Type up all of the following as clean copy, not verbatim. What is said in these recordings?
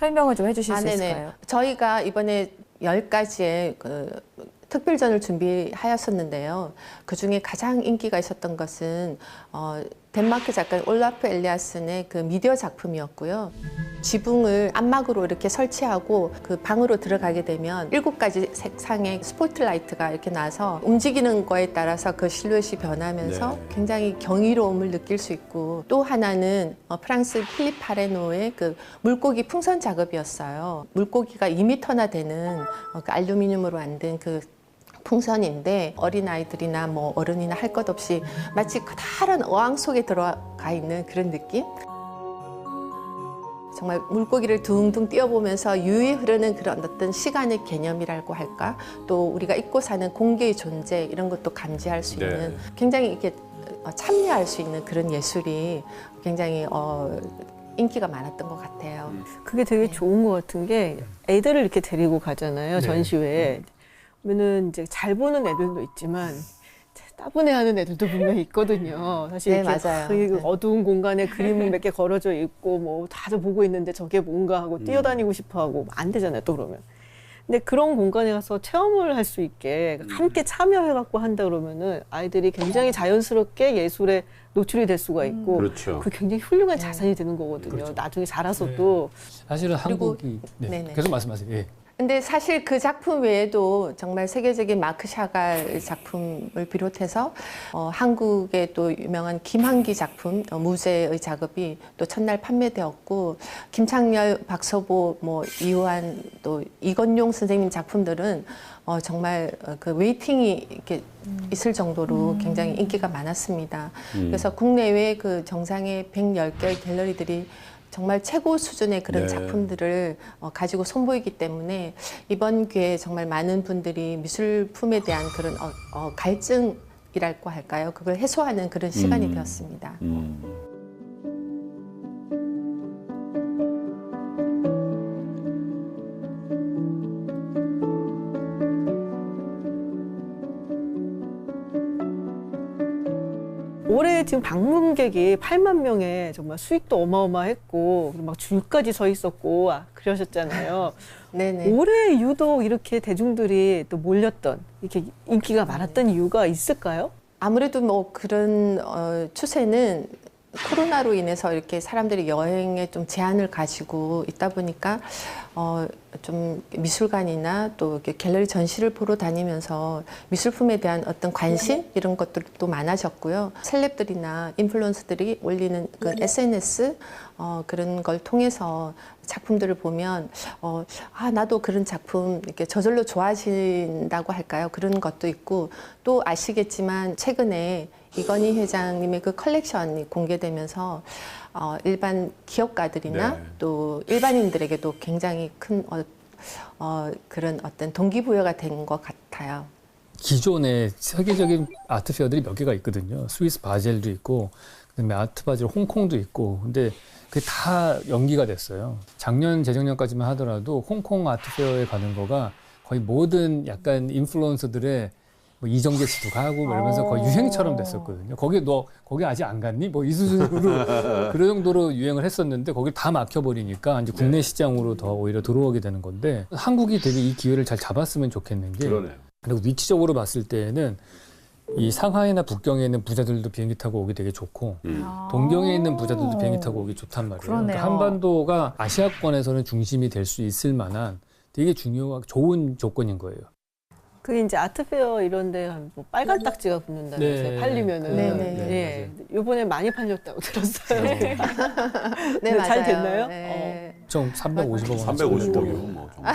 설명을 좀 해주실 수 네네. 있을까요? 저희가 이번에 10가지의 특별전을 준비하였었는데요. 그중에 가장 인기가 있었던 것은 덴마크 작가 올라프 엘리아슨의 그 미디어 작품이었고요. 지붕을 안막으로 이렇게 설치하고 그 방으로 들어가게 되면 7가지 색상의 스포트라이트가 이렇게 나서 움직이는 거에 따라서 그 실루엣이 변하면서 굉장히 경이로움을 느낄 수 있고, 또 하나는 프랑스 필립 파레노의 그 물고기 풍선 작업이었어요. 물고기가 2m나 되는 그 알루미늄으로 만든 그 풍선인데 어린아이들이나 뭐 어른이나 할 것 없이 마치 커다란 어항 속에 들어가 있는 그런 느낌? 정말 물고기를 둥둥 뛰어보면서 유유히 흐르는 그런 어떤 시간의 개념이라고 할까? 또 우리가 잊고 사는 공기의 존재, 이런 것도 감지할 수 있는, 굉장히 이렇게 참여할 수 있는 그런 예술이 굉장히 인기가 많았던 것 같아요. 그게 되게 좋은 것 같은 게 애들을 이렇게 데리고 가잖아요, 전시회에. 그러면은 이제 잘 보는 애들도 있지만 따분해하는 애들도 분명히 있거든요. 사실 네, 이렇게 맞아요. 그 어두운 공간에 그림은 몇 개 걸어져 있고 뭐 다들 보고 있는데 저게 뭔가 하고 뛰어다니고 싶어하고 안 되잖아요, 또 그러면. 근데 그런 공간에 가서 체험을 할 수 있게 함께 참여해갖고 한다 그러면은 아이들이 굉장히 자연스럽게 예술에 노출이 될 수가 있고, 그렇죠. 그 굉장히 훌륭한 자산이 되는 거거든요. 그렇죠. 나중에 자라서도. 사실은 그리고- 한국이 네네. 계속 말씀하세요. 예. 근데 사실 그 작품 외에도 정말 세계적인 마크 샤갈 작품을 비롯해서 한국의 또 유명한 김한기 작품 무제의 작업이 또 첫날 판매되었고, 김창렬, 박서보, 뭐 이우한, 또 이건용 선생님 작품들은 정말 그 웨이팅이 이렇게 있을 정도로 굉장히 인기가 많았습니다. 그래서 국내외 그 정상의 110개의 갤러리들이 정말 최고 수준의 그런 작품들을 가지고 선보이기 때문에 이번 기회에 정말 많은 분들이 미술품에 대한 그런 갈증이랄까 할까요? 그걸 해소하는 그런 시간이 되었습니다. 올해 지금 방문객이 8만 명에 정말 수익도 어마어마했고 막 줄까지 서 있었고 그러셨잖아요. 네네. 올해 유독 이렇게 대중들이 또 몰렸던, 이렇게 인기가 많았던 이유가 있을까요? 아무래도 뭐 그런 추세는 코로나로 인해서 이렇게 사람들이 여행에 좀 제한을 가지고 있다 보니까 좀 미술관이나 또 이렇게 갤러리 전시를 보러 다니면서 미술품에 대한 어떤 관심 이런 것들도 많아졌고요. 셀럽들이나 인플루언서들이 올리는 그 SNS 그런 걸 통해서 작품들을 보면 나도 그런 작품 이렇게 저절로 좋아진다고 할까요? 그런 것도 있고, 또 아시겠지만 최근에 이건희 회장님의 그 컬렉션이 공개되면서 일반 기업가들이나 또 일반인들에게도 굉장히 큰 그런 어떤 동기부여가 된 것 같아요. 기존에 세계적인 아트 페어들이 몇 개가 있거든요. 스위스 바젤도 있고, 그다음에 아트 바젤 홍콩도 있고. 근데 그게 다 연기가 됐어요. 작년, 재작년까지만 하더라도 홍콩 아트 페어에 가는 거가 거의 모든 약간 인플루언서들의 뭐 이정재 씨도 가고 뭐 이러면서 거의 유행처럼 됐었거든요. 거기 아직 안 갔니? 뭐 이 수준으로 그런 정도로 유행을 했었는데 거기 다 막혀버리니까 이제 국내 시장으로 더 오히려 들어오게 되는 건데, 한국이 되게 이 기회를 잘 잡았으면 좋겠는 게, 그러네요. 그리고 위치적으로 봤을 때는 이 상하이나 북경에 있는 부자들도 비행기 타고 오기 되게 좋고, 동경에 있는 부자들도 비행기 타고 오기 좋단 말이에요. 그러네요. 그러니까 한반도가 아시아권에서는 중심이 될 수 있을 만한 되게 중요하고 좋은 조건인 거예요. 그게 이제 아트페어 이런 데 뭐 빨간 딱지가 붙는다면서요, 팔리면은. 네네. 이번에 많이 팔렸다고 들었어요. 네, 맞아요. 잘 됐나요? 네. 좀 350억 원. 350억이요. 뭐 정말.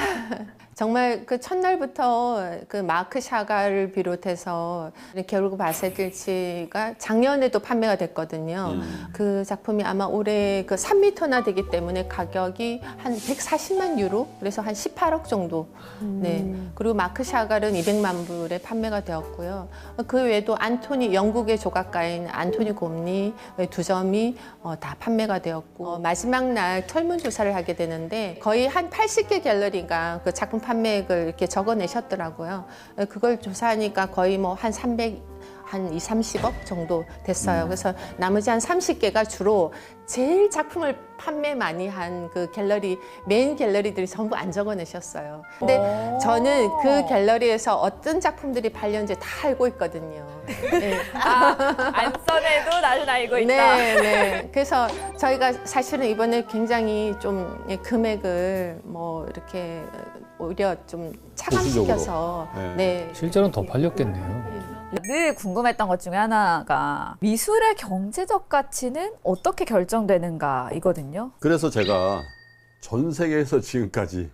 정말 그 첫날부터 그 마크 샤갈을 비롯해서 결국 바세길치가 작년에도 판매가 됐거든요. 그 작품이 아마 올해 그 3m나 되기 때문에 가격이 한 140만 유로, 그래서 한 18억 정도. 네. 그리고 마크 샤갈은 200만 불에 판매가 되었고요. 그 외에도 영국의 조각가인 안토니 곰니 두 점이 다 판매가 되었고, 마지막 날 설문조사를 하게 되는데 거의 한 80개 갤러리가 그 작품 판매액을 이렇게 적어내셨더라고요. 그걸 조사하니까 거의 뭐 한 한 2, 30억 정도 됐어요. 그래서 나머지 한 30개가 주로 제일 작품을 판매 많이 한 그 갤러리, 메인 갤러리들이 전부 안 적어내셨어요. 근데 저는 그 갤러리에서 어떤 작품들이 팔렸는지 다 알고 있거든요. 네. 안 써내도 나는 알고 있다. 네, 네. 그래서 저희가 사실은 이번에 굉장히 좀 금액을 뭐 이렇게 오히려 좀 차감시켜서 보수적으로. 네. 실제로는 더 팔렸겠네요. 늘 궁금했던 것 중에 하나가 미술의 경제적 가치는 어떻게 결정되는가이거든요. 그래서 제가 전 세계에서 지금까지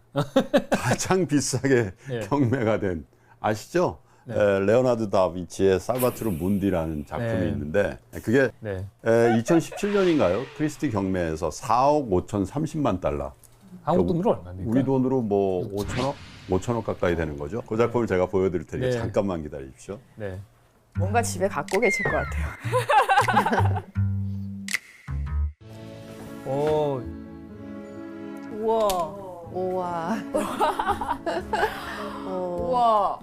가장 비싸게 네. 경매가 된 아시죠? 네. 레오나르도 다빈치의 살바토르 문디라는 작품이 네. 있는데 그게 네. 2017년인가요? 크리스티 경매에서 4억 5,030만 달러. 한국 돈으로 얼마입니까? 우리 돈으로 뭐 5천억? 5천억 가까이 되는 거죠. 그 작품을 제가 보여드릴 테니까 네. 잠깐만 기다리십시오. 네. 뭔가 집에 갖고 계실 것 같아요. 오, 우와. 우와. 우와.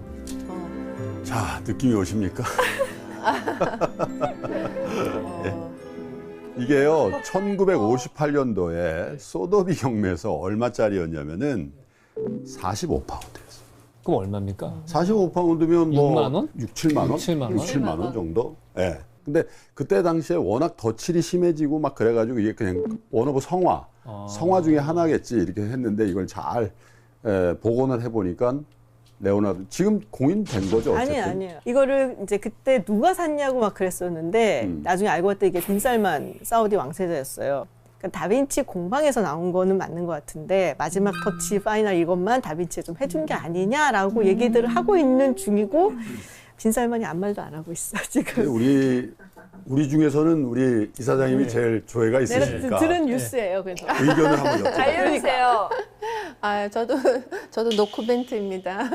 자, 느낌이 오십니까? 이게요, 1958년도에 소더비 경매에서 얼마짜리였냐면은 45파운드였어요. 그럼 얼마입니까? 45파운드면 뭐 6만 원? 6, 7만 원? 6, 7만 원? 6, 7만 원 정도? 예. 네. 근데 그때 당시에 워낙 덧칠이 심해지고 막 그래가지고 이게 그냥 원오브 성화, 성화 중에 하나겠지 이렇게 했는데 이걸 잘 복원을 해보니까 레오나르도 지금 공인된 거죠 어쨌든. 아니에요. 이거를 이제 그때 누가 샀냐고 막 그랬었는데 나중에 알고 봤더니 이게 빈 살만 사우디 왕세자였어요. 그러니까 다빈치 공방에서 나온 거는 맞는 것 같은데 마지막 터치 파이널 이것만 다빈치가 좀 해준 게 아니냐라고 얘기들을 하고 있는 중이고 빈 살만이 아무 말도 안 하고 있어 지금. 우리 중에서는 우리 이사장님이 제일 조회가 내가 있으시니까 들은 뉴스예요. 그래서 의견을 한번 여쭤봐요. 알려주세요. 아, 저도 노코멘트입니다.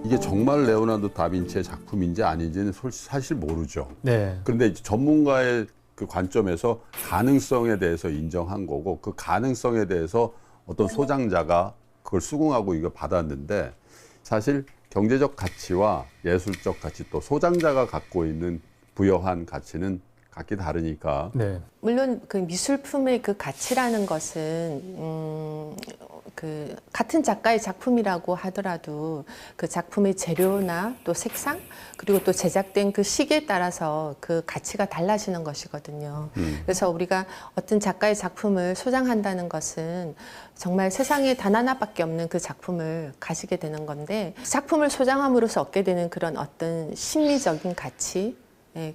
이게 정말 레오나르도 다빈치의 작품인지 아닌지는 사실 모르죠. 네. 그런데 이제 전문가의 그 관점에서 가능성에 대해서 인정한 거고 그 가능성에 대해서 어떤 소장자가 그걸 수긍하고 이거 받았는데 사실 경제적 가치와 예술적 가치 또 소장자가 갖고 있는 부여한 가치는 각기 다르니까 네. 물론 그 미술품의 그 가치라는 것은 그 같은 작가의 작품이라고 하더라도 그 작품의 재료나 또 색상 그리고 또 제작된 그 시기에 따라서 그 가치가 달라지는 것이거든요. 그래서 우리가 어떤 작가의 작품을 소장한다는 것은 정말 세상에 단 하나밖에 없는 그 작품을 가지게 되는 건데 작품을 소장함으로써 얻게 되는 그런 어떤 심리적인 가치,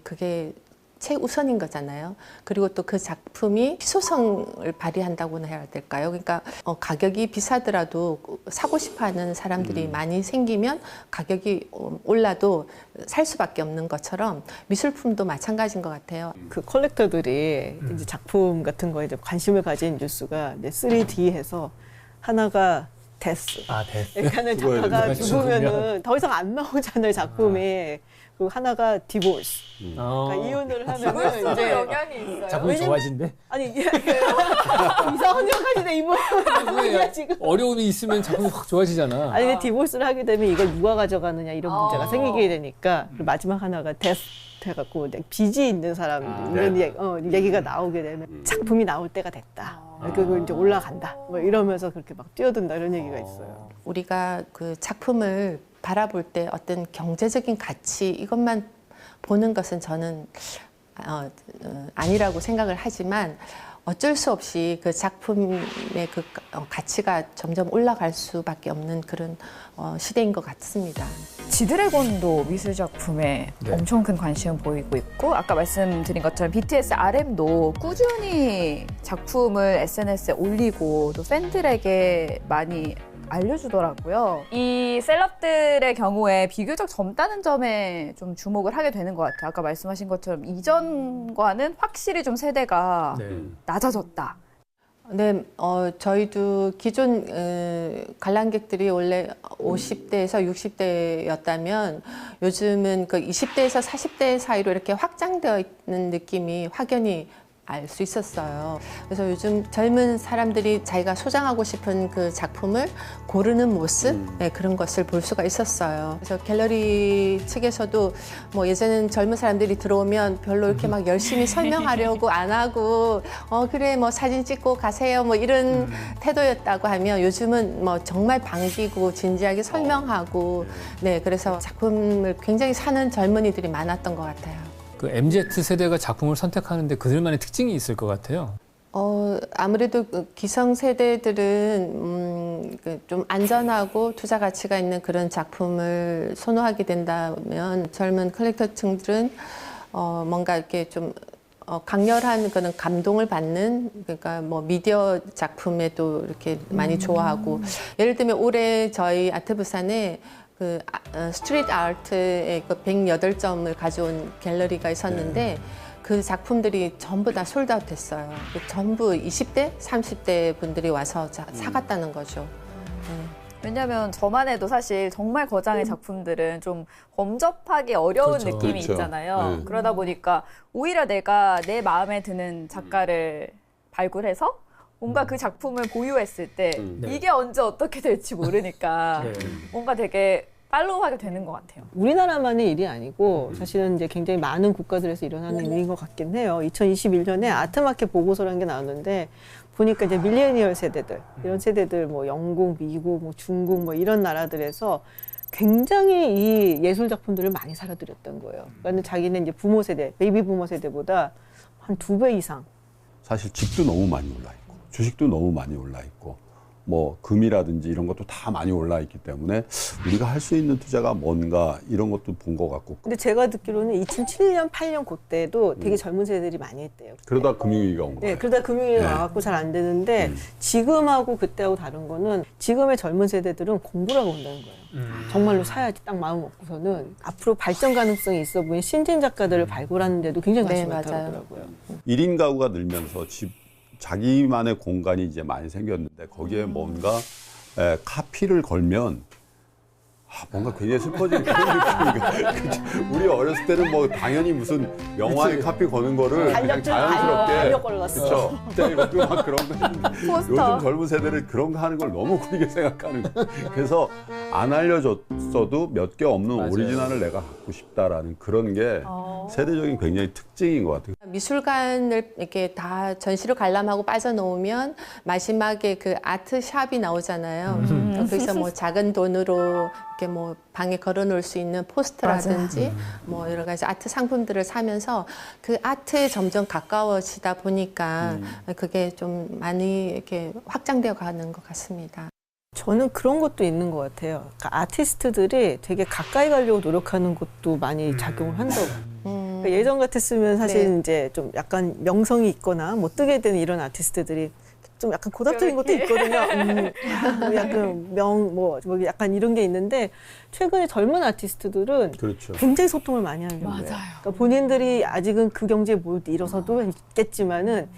그게 최우선인 거잖아요. 그리고 또 그 작품이 희소성을 발휘한다고나 해야 될까요? 그러니까 가격이 비싸더라도 사고 싶어하는 사람들이 많이 생기면 가격이 올라도 살 수밖에 없는 것처럼 미술품도 마찬가지인 것 같아요. 그 컬렉터들이 이제 작품 같은 거에 이제 관심을 가진 뉴스가 이제 3D해서 하나가 데스. 아, 됐어. 그러니까는 죽어야 작가가 된다. 죽으면은 더 이상 안 나오잖아요 작품에. 그리고 하나가 디보스. 그러니까 이혼을 하면은 이제 영향이 있어요. 작품이 좋아진대? 아니 이상한 영화인데 이분 왜 지금. 어려움이 있으면 작품이 확 좋아지잖아. 아니 근데 디보스를 하게 되면 이걸 누가 가져가느냐 이런 문제가 생기게 되니까 그리고 마지막 하나가 데스 해갖고 빚이 있는 사람 이런 얘기가 나오게 되면 작품이 나올 때가 됐다. 그리고 이제 올라간다. 뭐 이러면서 그렇게 막 뛰어든다 이런 얘기가 있어요. 우리가 그 작품을 바라볼 때 어떤 경제적인 가치 이것만 보는 것은 저는 아니라고 생각을 하지만 어쩔 수 없이 그 작품의 그 가치가 점점 올라갈 수밖에 없는 그런 시대인 것 같습니다. 지드래곤도 미술 작품에 네. 엄청 큰 관심을 보이고 있고 아까 말씀드린 것처럼 BTS RM도 꾸준히 작품을 SNS에 올리고 또 팬들에게 많이 알려주더라고요. 이 셀럽들의 경우에 비교적 젊다는 점에 좀 주목을 하게 되는 것 같아요. 아까 말씀하신 것처럼 이전과는 확실히 좀 세대가 네. 낮아졌다. 네, 저희도 기존 관람객들이 원래 50대에서 60대였다면 요즘은 그 20대에서 40대 사이로 이렇게 확장되어 있는 느낌이 확연히 알 수 있었어요. 그래서 요즘 젊은 사람들이 자기가 소장하고 싶은 그 작품을 고르는 모습 네, 그런 것을 볼 수가 있었어요. 그래서 갤러리 측에서도 뭐 예전에는 젊은 사람들이 들어오면 별로 이렇게 막 열심히 설명하려고 안 하고 그래 뭐 사진 찍고 가세요 뭐 이런 태도였다고 하면 요즘은 뭐 정말 반기고 진지하게 설명하고 네 그래서 작품을 굉장히 사는 젊은이들이 많았던 것 같아요. 그 MZ 세대가 작품을 선택하는데 그들만의 특징이 있을 것 같아요. 아무래도 기성세대들은 좀 안전하고 투자 가치가 있는 그런 작품을 선호하게 된다면 젊은 컬렉터층들은 뭔가 이렇게 좀 강렬한 그런 감동을 받는 그러니까 뭐 미디어 작품에도 이렇게 많이 좋아하고 예를 들면 올해 저희 아트부산에 그 스트리트 아트의 그 108점을 가져온 갤러리가 있었는데 그 작품들이 전부 다 솔드아웃 됐어요. 전부 20대, 30대 분들이 와서 사갔다는 거죠. 왜냐하면 저만 해도 사실 정말 거장의 작품들은 좀 범접하기 어려운 그렇죠. 느낌이 그렇죠. 있잖아요. 네. 그러다 보니까 오히려 내가 내 마음에 드는 작가를 발굴해서 뭔가 그 작품을 보유했을 때 네. 이게 언제 어떻게 될지 모르니까 네. 뭔가 되게 팔로우하게 되는 것 같아요. 우리나라만의 일이 아니고 사실은 이제 굉장히 많은 국가들에서 일어나는 일인 것 같긴 해요. 2021년에 아트마켓 보고서라는 게 나왔는데 보니까 이제 밀레니얼 세대들 이런 세대들 뭐 영국, 미국, 뭐 중국 뭐 이런 나라들에서 굉장히 이 예술 작품들을 많이 사려들였던 거예요. 그러니까 자기는 이제 부모 세대, 베이비 부모 세대보다 한 2배 이상. 사실 집도 너무 많이 올라 있고 주식도 너무 많이 올라 있고 뭐 금이라든지 이런 것도 다 많이 올라 있기 때문에 우리가 할 수 있는 투자가 뭔가 이런 것도 본 것 같고 근데 제가 듣기로는 2007년, 8년 그때도 되게 젊은 세대들이 많이 했대요. 그러다 금융위기가 온 네, 거예요. 그러다 금융위기가 네. 와갖고 잘 안 되는데 지금하고 그때하고 다른 거는 지금의 젊은 세대들은 공부를 하고 온다는 거예요. 정말로 사야지 딱 마음 먹고서는 앞으로 발전 가능성이 있어 보이는 신진 작가들을 발굴하는 데도 굉장히 관심이 네, 많다고 맞아요. 하더라고요. 1인 가구가 늘면서 자기만의 공간이 이제 많이 생겼는데 거기에 뭔가 카피를 걸면 뭔가 굉장히 슬퍼지는 그런 느낌인가. 우리 어렸을 때는 뭐 당연히 무슨 영화에 카피 거는 거를 그냥 달력 자연스럽게 달력 걸렀어. 그렇죠. 그때 이것도 막 그런 거 했는데 포스터. 요즘 젊은 세대를 그런 거 하는 걸 너무 구리게 생각하는 거예요. 그래서 안 알려줬어도 몇 개 없는 맞아요. 오리지널을 내가 갖고 싶다라는 그런 게 세대적인 굉장히 특징인 것 같아요. 미술관을 이렇게 다 전시로 관람하고 빠져놓으면 마지막에 그 아트샵이 나오잖아요. 거기서 뭐 작은 돈으로 이렇게 뭐 방에 걸어놓을 수 있는 포스터라든지 뭐 여러 가지 아트 상품들을 사면서 그 아트에 점점 가까워지다 보니까 그게 좀 많이 이렇게 확장되어 가는 것 같습니다. 저는 그런 것도 있는 것 같아요. 그러니까 아티스트들이 되게 가까이 가려고 노력하는 것도 많이 작용을 한다고. 그러니까 예전 같았으면 사실 네. 이제 좀 약간 명성이 있거나 뭐 뜨게 되는 이런 아티스트들이 좀 약간 고답적인 것도 있거든요. 뭐 약간 뭐 약간 이런 게 있는데 최근에 젊은 아티스트들은 그렇죠. 굉장히 소통을 많이 하려고 해요. 그러니까 본인들이 아직은 그 경지에 못 이뤄서도 있겠지만은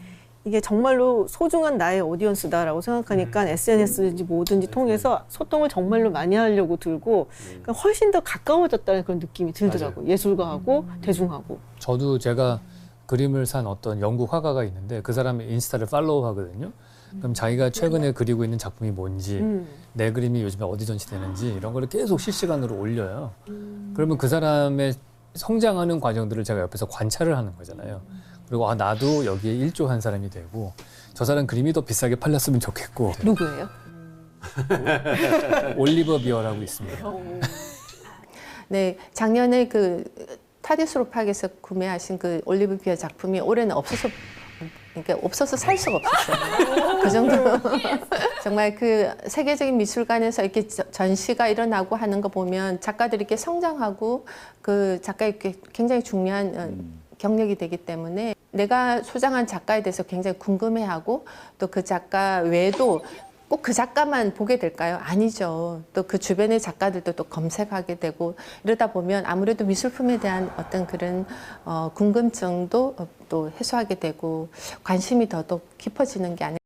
이게 정말로 소중한 나의 오디언스다라고 생각하니까 SNS든지 뭐든지 통해서 소통을 정말로 많이 하려고 들고 그러니까 훨씬 더 가까워졌다는 그런 느낌이 들더라고요. 예술가하고 대중하고. 저도 제가 그림을 산 어떤 영국 화가가 있는데 그 사람의 인스타를 팔로우 하거든요. 그럼 자기가 최근에 그리고 있는 작품이 뭔지 내 그림이 요즘에 어디 전시되는지 이런 거를 계속 실시간으로 올려요. 그러면 그 사람의 성장하는 과정들을 제가 옆에서 관찰을 하는 거잖아요. 그리고 나도 여기에 일조한 사람이 되고 저 사람 그림이 더 비싸게 팔렸으면 좋겠고. 누구예요? 올리버 비어라고 있습니다. 네, 작년에 그 타디스로팍에서 구매하신 그 올리브 비어 작품이 올해는 없어서 살 수가 없었어요. 그 정도로 정말 그 세계적인 미술관에서 이렇게 전시가 일어나고 하는 거 보면 작가들이 이렇게 성장하고 그 작가에게 굉장히 중요한 경력이 되기 때문에 내가 소장한 작가에 대해서 굉장히 궁금해하고 또 그 작가 외에도 꼭 그 작가만 보게 될까요? 아니죠. 또 그 주변의 작가들도 또 검색하게 되고 이러다 보면 아무래도 미술품에 대한 어떤 그런 궁금증도 또 해소하게 되고 관심이 더더욱 깊어지는 게 아닐까.